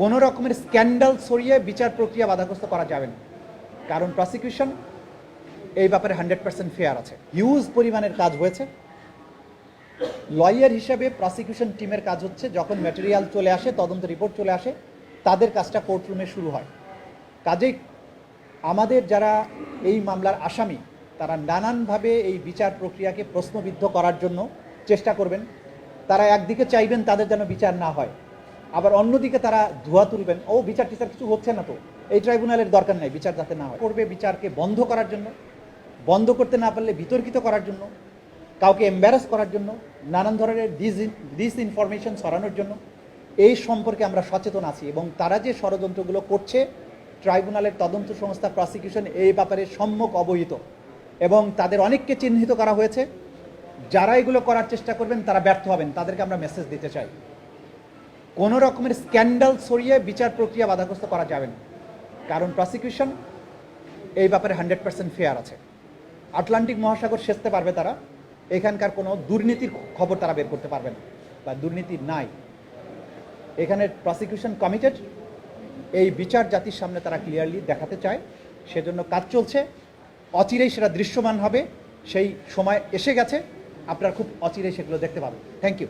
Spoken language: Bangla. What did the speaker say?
কোনো রকমের স্ক্যান্ডাল ছড়িয়ে বিচার প্রক্রিয়া বাধাগ্রস্ত করা যাবে না, কারণ প্রসিকিউশন এই ব্যাপারে 100% ফেয়ার আছে। হিউজ পরিমাণের কাজ হয়েছে। লয়ার হিসাবে প্রসিকিউশন টিমের কাজ হচ্ছে যখন ম্যাটেরিয়াল চলে আসে, তদন্ত রিপোর্ট চলে আসে, তাদের কাজটা কোর্টরুমে শুরু হয়। কাজেই আমাদের যারা এই মামলার আসামি তারা নানানভাবে এই বিচার প্রক্রিয়াকে প্রশ্নবিদ্ধ করার জন্য চেষ্টা করবেন। তারা একদিকে চাইবেন তাদের যেন বিচার না হয়, আবার অন্যদিকে তারা ধোয়া তুলবেন, ও বিচার টিচার কিছু হচ্ছে না, তো এই ট্রাইব্যুনালের দরকার নাই, বিচার যাতে না হয়। করবে বিচারকে বন্ধ করার জন্য, বন্ধ করতে না পারলে বিতর্কিত করার জন্য, কাউকে এম্বারাস করার জন্য, নানান ধরনের ডিসইনফরমেশন ছড়ানোর জন্য। এই সম্পর্কে আমরা সচেতন আছি এবং তারা যে ষড়যন্ত্রগুলো করছে, ট্রাইব্যুনালের তদন্ত সংস্থা প্রসিকিউশন এই ব্যাপারে সম্যক অবহিত এবং তাদের অনেককে চিহ্নিত করা হয়েছে। যারা এগুলো করার চেষ্টা করবেন তারা ব্যর্থ হবেন, তাদেরকে আমরা মেসেজ দিতে চাই। কোনো রকমের স্ক্যান্ডাল ছড়িয়ে বিচার প্রক্রিয়া বাধাগ্রস্ত করা যাবে না, কারণ প্রসিকিউশন এই ব্যাপারে 100% ফেয়ার আছে। আটলান্টিক মহাসাগর সেচতে পারবে তারা, এখানকার কোনো দুর্নীতির খবর তারা বের করতে পারবে না, বা দুর্নীতি নাই। এখানে প্রসিকিউশন কমিটেড, এই বিচার জাতির সামনে তারা ক্লিয়ারলি দেখাতে চায়, সেজন্য কাজ চলছে। অচিরেই সেটা দৃশ্যমান হবে, সেই সময় এসে গেছে, আপনারা খুব অচিরেই সেগুলো দেখতে পাবেন। Thank you.